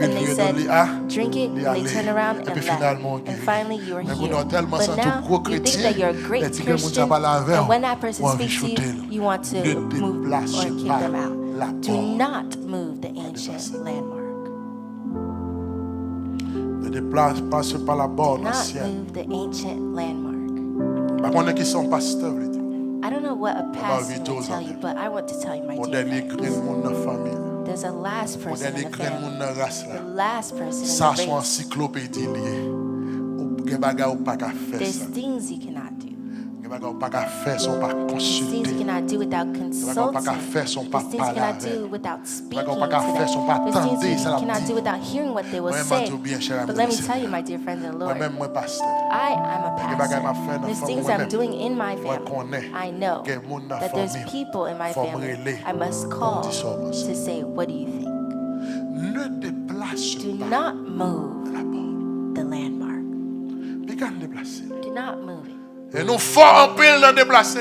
a leaf, and they said, drink it, and they turned around and left. And finally you are healed. But now you think that you're a great Christian, and when that person speaks to you, you want to move or kick them out. Do not move the ancient landmark. Ne passe pas la borne Do not ancienne. move the ancient landmark. Par contre, qui sont pasteurs, veut dire. I don't know what a pastor will tell you, but I want to tell you, my Mon dear dernier grain friends. monde dans la famille. There's a last Mon person in dernier the grain monde family. dans la race là. The last person Ça in the sont race. encyclopédie lié. Ou gen bagay ou pas qu'à faire There's ça. things you cannot do. Gen bagay ou pas qu'à faire, sont pas There's things you consulter. cannot do without Pas consulting. faire, sont pas There's things you parler cannot avec. do without speaking to pas faire, sont pas them. There's attendre, things ça you l'a cannot dit. do without hearing what they will Moi-même, say. je bien cher ami But let me du tell you, Seigneur. my dear friends in the Lord, Moi-même, moi pasteur. I am a Des bagages m'a fait pastor. dans There's la things famille I'm doing in my Moi, family. connais. I know Qu'il y a des gens dans la that there's famille. people in my Faut me family relayer. I must call Dis ça, moi. to say, what do you think? Ne déplace Do pas not move la borne. the landmark. Puis quand déplacer. Do not move it. Et nous forts en pile dans déplacer.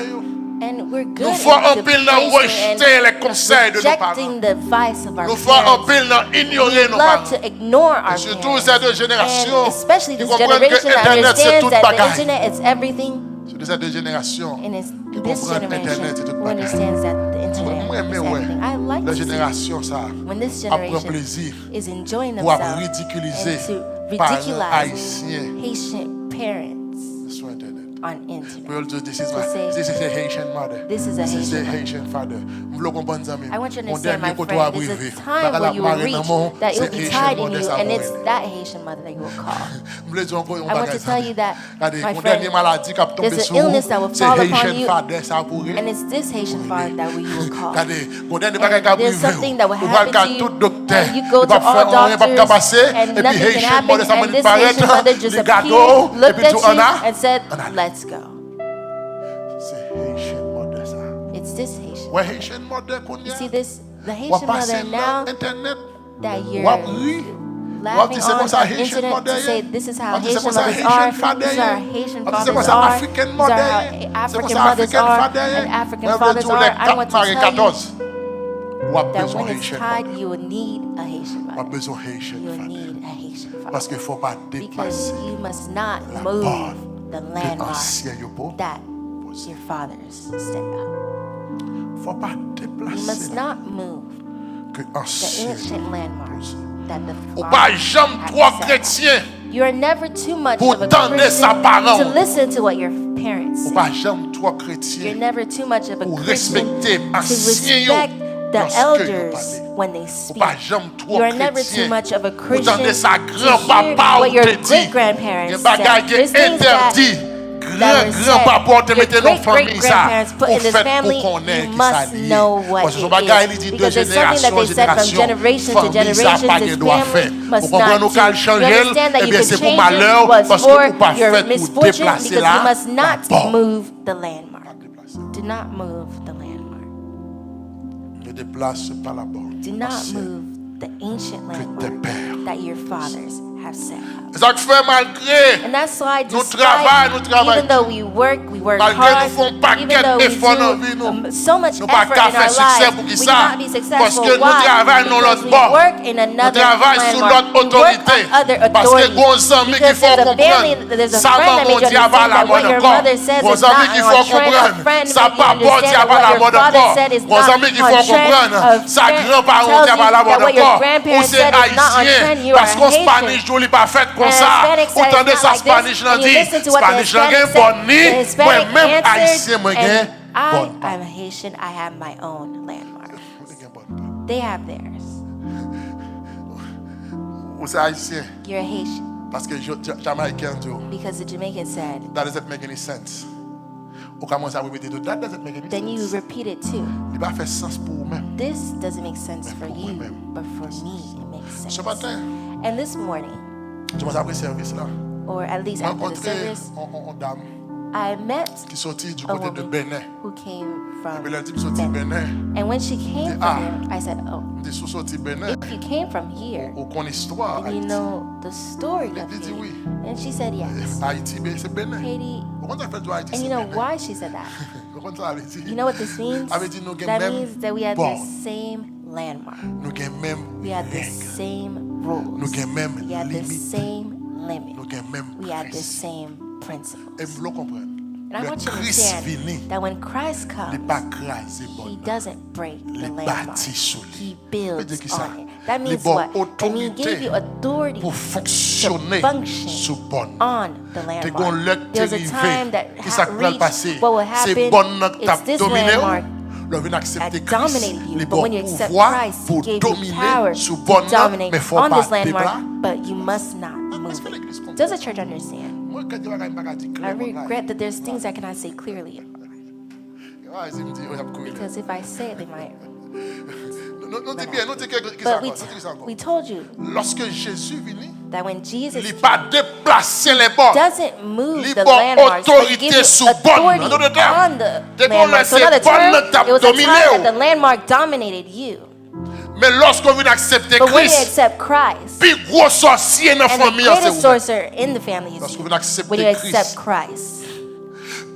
And we're good Nous forts en at pile dans rejeter les conseils de nos parents. rejecting the advice of our Nous forts en parents. pile dans ignorer nos Love parents. to ignore our Et surtout parents. ces deux générations And especially qui this comprennent que generation that Internet c'est understands toute that the bagaille. internet is everything. Surtout ces deux générations And it's qui this comprennent Internet c'est generation toute who bagaille. understands that the internet Moi, is mais ouais, everything. I like la to see génération ça when this apprend generation plaisir is enjoying pour themselves ridiculiser and to parents ridiculize haïtiens Haitian parents sur Internet. on internet. Pour dire, this is To say, a Haitian mother. this is a Haitian mother. Haitian father. Vous voulez comprendre ça, I want you to mon understand, dernier my côté friend, à there's briver. a time where you will reach that it will be tied in you, and it's that. that Haitian mother that you will call. Je voulais dire encore un I want to bagage. tell you that, Regardez, my mon dernier friend, maladie qui a tombé there's sur an vous, illness that will c'est fall upon Haitian you, father, ça pour and it's this Haitian father that you will call. Regardez, mon dernier bagage qui a And there's brivé. something that will Vous happen allez to tout you, docteur. and you go Il to va faire all rien, pas doctors, passer, and et puis nothing can Haitian mother, happen, ça and m'a this paraître, Haitian mother just le appeared, gâteau, et looked puis at tout, you, on a. and said, On a. let's go. C'est Haitian mother, ça. It's this Haitian. Ouais, Haitian mother, qu'on y You a. see this, the Ou Haitian passer mother now Internet. that Ou you're ri. laughing c'est on comme ça, the Haitian internet mother, to say yeah. this is how C'est Haitian comme ça, mothers Haitian are, father, these are yeah. how Haitian C'est fathers comme ça, are, African these mother, are how yeah. C'est African comme ça, mothers African are, father, yeah. and African Même fathers tous are. les I want to Marie tell you 14. Ou a that besoin when it's Haitian tied, mother. you will need a Haitian Ou a mother. besoin Haitian You'll father. need a Haitian Parce father. qu'il ne faut pas Because dépasser you must not la move borne the que landmark ancien yo po. that your fathers set up. Faut pas You déplacer must not move que the ancien ancient landmark that the Ou pas fathers jamais have trop set up. chrétien. You are never too much Pour of a tendre Christian sa parole. to listen to what your parents Ou say. pas jamais trop You're chrétien. never too much of a Pour Christian respecter to ancien yo respect the lorsque yo elders parle. when they Ou speak. pas jamais trop You are never chrétien. too much of a Ou Christian tendre sa to grand-papa hear ou what your te dit. great-grandparents Des bagages said. There's qui things that interdit. that were Grand-papa te said, mette your dans famille ça. great-great-grandparents put Ou in this fait family, pour connaître you qui ça must lié. know what Parce que son it bagage il is. dit de Because there's something that génération en they said from génération. generation to Famille ça generation, pas this qu'elle doit faire. family Vous must comprenez not nous qu'elle do. You changer. understand that Eh you bien could c'est pour change malheur it was parce for que vous pas your fait pour misfortune déplacer because là. you must not Bon. move the landmark. Pas déplacer. Do not move the landmark. Ne déplace pas la borne. Do not ancienne. move the ancient tes pères. landmark that your fathers have set up. Ça fait malgré And that's why nous travaillons, even though we work malgré hard, nous faisons pas even though we d'efforts dans la vie, do so much nous pas effort qu'à in faire our succès lives, pour qui we ça? cannot be Parce successful. que nous Why? travaillons dans Because l'autre we bord. work in another travaillons sous landmark. notre We work autorité. on other Parce que authorities. gros amis qu'il Because faut there's a family, comprendre. there's a Ça friend va that mon made you diable à la understand that what mode your encore. mother says Gros is not amis qu'il faut on trend. A comprendre. friend Ça made you pas bon understand diable that à la what your mode father encore. said is Gros not amis qu'il on faut trend. comprendre. A Ça friend grand-parent tells diable à la you that mode what your encore. Ou grandparents c'est said is not on haïtien. trend. You are Parce qu'on Haitian. Spanish joli pas fait comme And ça. Hispanic said Autant de it's ça not like Spanish this. l'a And you dit. listen to what the Spanish l'a Hispanic dit said. bon ni. The Hispanic Moi-même haïtien moi answered, gain and bon. I'm Haitian. I have my own landmark. They have theirs. Ou c'est haïtien. You're Haitian Parce que Jamaïcain dit. because the Jamaican said. That doesn't make any sense. Ou commence à répéter tout. That doesn't make any Then you sense. repeat it too. Il va faire sens pour vous-même. This doesn't make sense for pour you, moi-même. but for me, it makes sense. Ce matin, And this morning, je commence après service là. or at least J'ai after the rencontré service, une dame I met qui sortit du a côté de woman Bénin. who came Et from puis elle dit, je sorti de Benin. Bénin. And when she came Ah. from there, I said, oh, Je dis, sous sorti de Bénin. if you came from here, Ou qu'on histoire. then you Haïti. know the story of Elle dit Haiti. oui. And she said yes. Haïti, c'est Bénin. Haiti. Pourquoi on fait du Haïti, And c'est you know Bénin? why she said that? You know what this means? That means that we had the same landmark. We had the same rules. We had the same limit. We had the same principles. And I want you to understand that when Christ comes, he doesn't break the landmark. He builds on it. That means what? That means he gave you authority to function on the landmark. There's a time that reached what will happen is this landmark that dominated you. But when you accept Christ, he gave you power to dominate on this landmark, but you must not move it. Does the church understand? I regret that there's things I cannot say clearly. Because if I say it, they might. But we told you that when Jesus doesn't move the landmarks, but he gives you authority on the landmark. So another term, it was a time that the landmark dominated you. Mais lorsqu'on vient accepter But when you Christ, accept Christ, plus gros sorcier dans la and the famille, c'est greatest vous. sorcerer in the family is Lorsque you. vous acceptez When you Christ, accept Christ,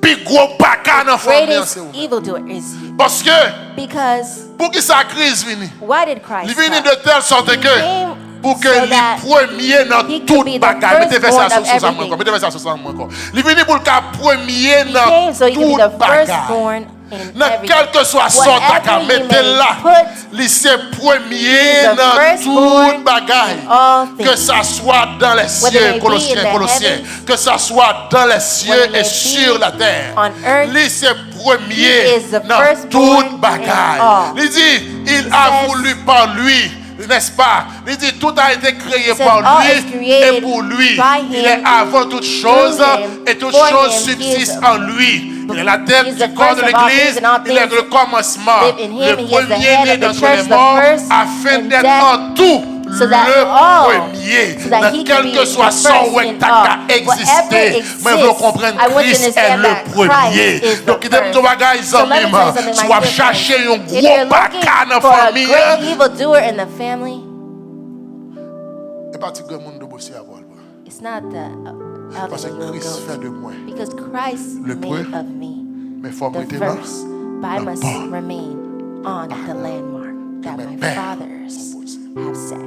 plus gros bacard dans la famille, greatest c'est vous. evildoer is you. Parce que Because pour qui sa crise vini? why did Christ Il vient come? de telle sorte que Came pour que so les that premiers dans he could toute be the bagaille. Mettez ça firstborn of sur ça everything. mettez ça sur ça encore. Il vient pour le cas premier He dans came so he could be the toute bagaille. firstborn in Dans everything. quel que soit sorte Whatever you mettez may là. put, Lycée premier he's the dans firstborn toute bagaille. in all Que things. ça soit dans les Whether cieux, it be in the Colossiens, heavens, que ça soit dans les cieux whether it et be sur la terre. on earth, Lui c'est he premier is the dans firstborn toute bagaille. in all. Il dit, il He a says, voulu par lui. N'est-ce pas? Il dit tout a été créé says, par all lui is created et pour lui. by Il est him, avant toute chose through him, et toute for chose him. He subsiste is en lui. Il est la tête He's du the corps de first of all l'Église. things, and all Il est things le commencement, live in him. le He is the premier head né of the d'entre church, les the morts, first afin in d'être death, en tout so that le all, premier. so that Dans he quel can que be soit the son first ouais in t'as all. qu'à exister, Whatever mais vous exists, comprenez I want you to Christ est understand le that premier. Christ is the Donc il donne first. bagaille So let me même. tell you something, Tu my vas dear chercher un friends. If you're gros looking bacard dans la for a famille. great evildoer in the family, Et pas tout le monde de bosser à voir. it's not the Parce other que that you'll Christ fait go de to. moi. Because Christ Le made premier, of me Mais faut the arrêter là. first, but I must bon. remain on the landmark that mes my pères fathers have set.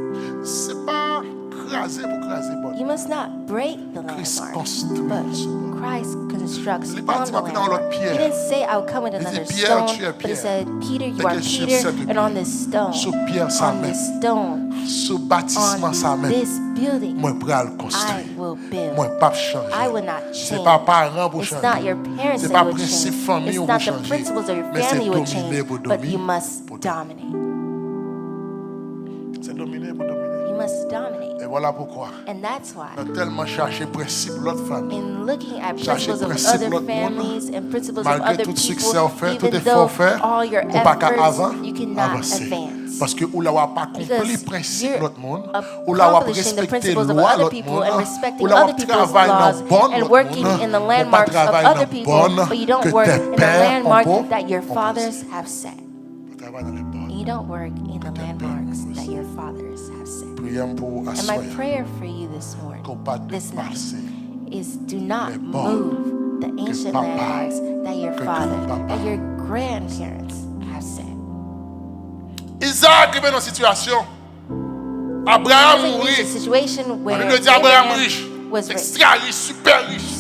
C'est pas craser pour craser bon. You must not break the Christ landmark, construit but ce bon. Christ constructs Il est on parti the maintenant dans l'autre landmark. pierre. He didn't say I'll come with Il dit, another Pierre, stone, tu es but he Pierre. said, Peter, you Dès are que sur Peter, cette and on this stone, Sur pierre sa on main. this stone, Ce bâtiment sa on main. this building, Moi pral I construire. will build. Moi pas changer. I will not C'est change. pas parents pour It's changer. not your parents C'est that pas would principe change. famille It's pour not the changer. principles of your Mais c'est family would dominer change, pour but dominer. you must dominate. C'est dominer pour dominer. You must dominate. Et voilà pourquoi. And that's why, On a tellement cherché principe l'autre famille. in looking at Chercher principles of principe other l'autre monde, families and principles of malgré other tout succès people, fait, tout even effort though fait, all your ou pas qu'à efforts, avant, you cannot avancer. advance. Parce que ou là on pas accompli Because principe you're l'autre monde, ou là on accomplishing the respecter principles of loi other l'autre people monde, and ou respecting là on other people's travaille dans laws bonne and l'autre working monde, in the ou pas landmarks of travaille other dans people, bonne but you don't que work tes in the pères landmark ont that your posé. fathers have set. Travaille dans les bonnes. And you don't work in the landmarks that your fathers have set. Prions pour And my asseoir prayer for you this morning, qu'on pas this night, dépasser is do not les bornes move the ancient papa, landmarks that your que father, grand-papa. that your grandparents have set. Isaac est dans une situation. Abraham Isaac reached a mourit. situation where On lui dit Abraham Abraham riche. was rich, Extra riche, super riche.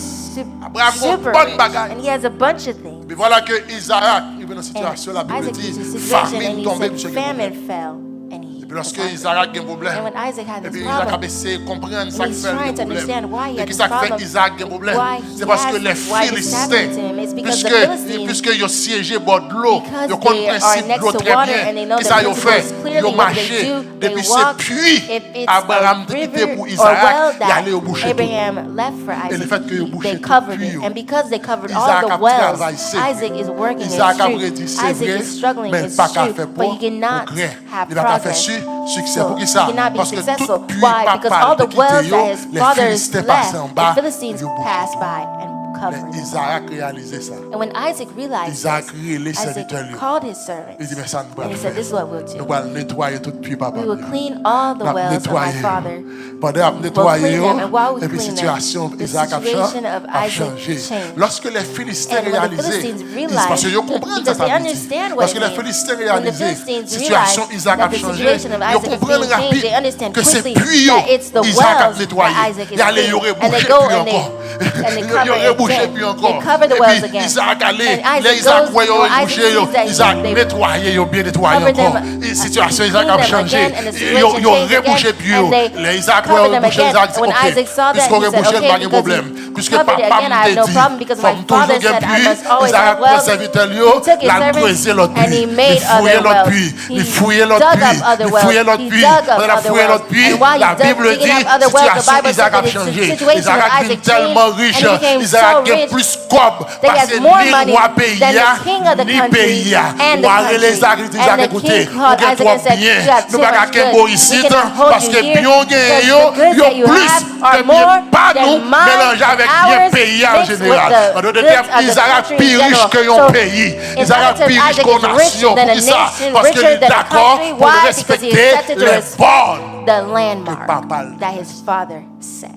Abraham a super une bonne rich, bagaille. and he has a bunch of things. Mais voilà que Isaac est dans une And situation, la Bible Isaac dit, reached a situation and famine he tombée, said monsieur famine fell, and he Et puis lorsque was hungry. Isaac a un problème, And when Isaac had et this puis Isaac a problem, essayé de comprendre ça and qui he's fait trying le to understand why problème. he Et had qui this ça fait problem, Isaac a un problème? why C'est he parce que has- les why this happened to him is because the Philistines, puisque ils ont siégé bord de l'eau, because ils connaissent they le are principe de next l'eau to très water bien. and they know Et the ça ils ont fait, principles clearly, ils ont what they marché do, depuis they ce walk. puits. If it's Abraham a quitté river pour or well Isaac, il that allait au boucher tout. Abraham left for Et le fait que Isaac, il bouchait they tout covered puits, it. And because they covered Isaac all a the wells, travaillé, c'est vrai. Isaac is working, Isaac it's a true. prédit, c'est Isaac vrai, is struggling, mais it's pas qu'à true. faire But he cannot progrès. have Il n'a pas fait progress. succès. So Pour qui he ça? cannot be Parce que successful. tout puits Why? Because papa all the qui wells quitté, that his les fathers Philistins passaient en left, bas, the Philistines ils ont bouché. passed by and covering. Isaac réalisé ça. And when Isaac realized Isaac this, Isaac called his servants. Il dit, mais ça ne And he said, this is what we'll nous do. allons nettoyer tout puits papa. We will clean all the wells of my father. Pendant We'll nettoyer, clean them. And while we et puis clean situation them, the Isaac a situation of changé. Isaac changed. Lorsque les Philistins And when the réalisaient, Philistines parce qu'ils realized, comprennent because ça, they understand what parce it que les means, Philistins when the réalisaient, Philistines situation realized Isaac a that the changé, situation of ils Isaac is comprennent being changed, rapide they understand que c'est quickly puits that it's the Isaac a wells nettoyé. that Isaac is Il allait y clean. aurait And they bouché go puis and encore. they Il y cover aurait it bouché again. puis encore. They cover the Et wells puis again. Isaac allait, And les Isaac Isaac goes, voyait Isaac bouché, sees that Isaac they nettoyé, ils bien nettoyé covered encore. them, Et situation he Isaac a cleaned them changé. again, and the situation Ils ont changed rebouché again, puis and they les Isaac covered voyait them bouché, again. Isaac dit, When ok, Isaac saw that, puisqu'on he said, rebouché, okay, pas de because problème. he Puisque covered it papa again, I have no problem, because my comme father toujours said I puits, must always Isaac have prend wells. serviteur, He took his l'a servants creusé l'autre and he puits, made il fouillait other l'autre wells. puits, He il fouillait l'autre dug up puits, other il wells. fouillait l'autre He puits. dug up Pendant la other fouillé wells. l'autre puits, And while la he dug, Bible digging dit, up other wells, the situation Bible said Isaac a that the changé. situation Isaac of a Isaac tellement changed, riche, and he became Isaac so a rich plus cob, that he parce has que more l'île money roi than pays, the king of the ni country pays, and the ou arrêter les country. Isaac, Isaac And the écoutez, king called ou Isaac and said, bien, you have nous too pas much qu'un good. beau We ici, cannot hold parce you que here, bien because yo, the goods that you plus have que are bien more pas than nous, mine mélangés avec and bien ours pays en mixed with général. the En d'autres goods termes, of the Isaac country plus in riche general. que So, un pays. in Isaac other terms, plus riche Isaac qu'une is richer nation. than a Pour ça, nation, parce qu'il richer est than a d'accord country. pour Why? Because he respecter accepted to les respect bornes. the landmark papa that his father set.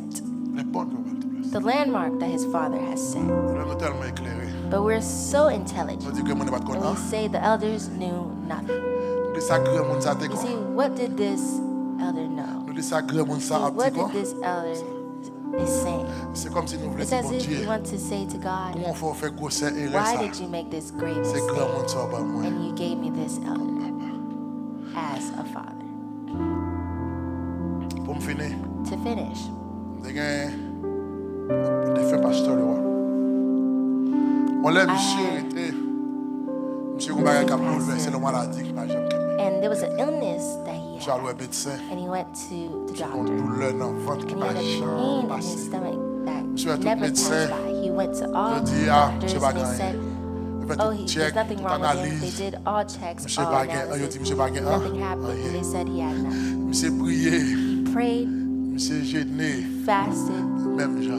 Les bornes qu'on va te placer. The landmark that his father has set. Nous sommes tellement éclairés. But we're so intelligent. Nous disons que mon n'est pas de And connaître. we say the elders knew nothing. Nous disons que grand monde ça te You quoi. see, what did this elder know? Nous disons que grand monde ça a What petit quoi. did this elder is saying? C'est comme si nous voulions It's dire as bon if we Dieu. want to say to God, Comment faut faire grosseur et why ça? did you make this great C'est mistake? grand monde ça pas moi. And you gave me this elder as a father. Pour me finir, To finish, des faits pasteur le roi. On l'a monsieur était monsieur combat avec un bouleversé le maladie qui m'a jamais aimé. and there was an illness that he J'ai had, allé au médecin. and he went to the Mon doctor, douleur dans le ventre qui and he m'a had a pain jamais in his passé. stomach Monsieur a that tout never médecin. passed by. He went to all Je dis ah, doctors, monsieur pas and they gagné. said, Il fait oh, tout there's check, nothing toute wrong with him. They analyse. did all checks, Monsieur all pas gagné. Il dit analysis. monsieur pas gagné. Nothing happened. Rien. They said he had nothing. Monsieur prié, He prayed, monsieur jeûné, fasted, même genre.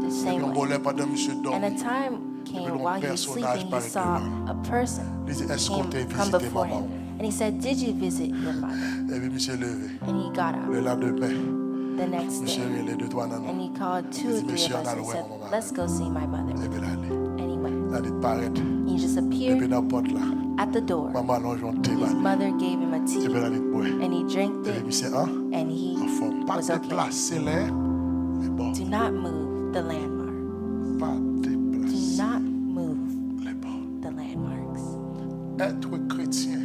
the Et same puis on way. volait pendant monsieur And dormait. a time came while he was sleeping, he saw a person Il dit est-ce qu'on t'a came come visité before maman? him. And he said, did you visit your mother? Et puis monsieur levé. And he got up Le lendemain, the next monsieur day. les deux trois nanos. And he called two or three of us and said, let's go see my mother. Et puis là, And he went. il paraît. He just Et puis appeared dans la porte là, at the door. maman allonge un thé. His mother gave him a Et tea, puis là, il boit. and he drank Et puis it, monsieur, hein? and he En forme. Pas was okay. déplacer les. Mais bon, Do not move the landmark. pas Do déplacer not move les bords. the landmarks. Être chrétien,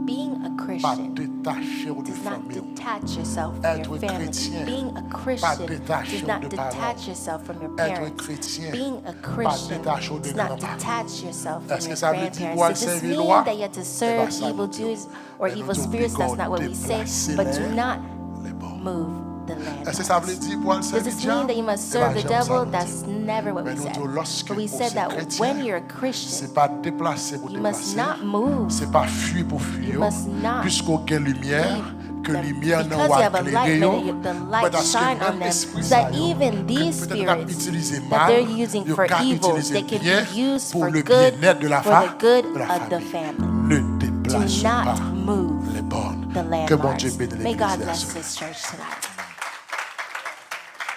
Being a pas Christian détacher de does not famille. detach yourself from Être your family. chrétien, Being a pas Christian détacher does not de parents. detach yourself from your Être parents. chrétien, Being a pas Christian détacher de does not grands-parents. detach yourself from Est-ce que your ça veut dire grandparents. quoi, Does this servir mean loi? that you have to Eh serve ben, ça evil veut dire, Jews or mais nous evil devons spirits? That's not what we say. déplacer But do not les bords. move the Est-ce que ça veut landmarks. dire pour le Does servir this Dieu? mean that you must Eh serve ben, the j'aime ça, devil? nous That's dire. never what Mais we nous said. disons, lorsque But we vous said êtes that chrétien, when you're a Christian, c'est pas déplacer pour you must déplacer. not move. C'est pas fuir pour fuir. You must not Puisqu'aucune lumière, que them. lumière Because n'a you pas have a light, éclairé. may the light shine on them, so that even these spirits that they're using for evil, they can be used for good, for the good of the family. Ne Do déplace pas not move les bornes. the Que bon Dieu landmarks. bénisse May God l'Église. bless this church tonight.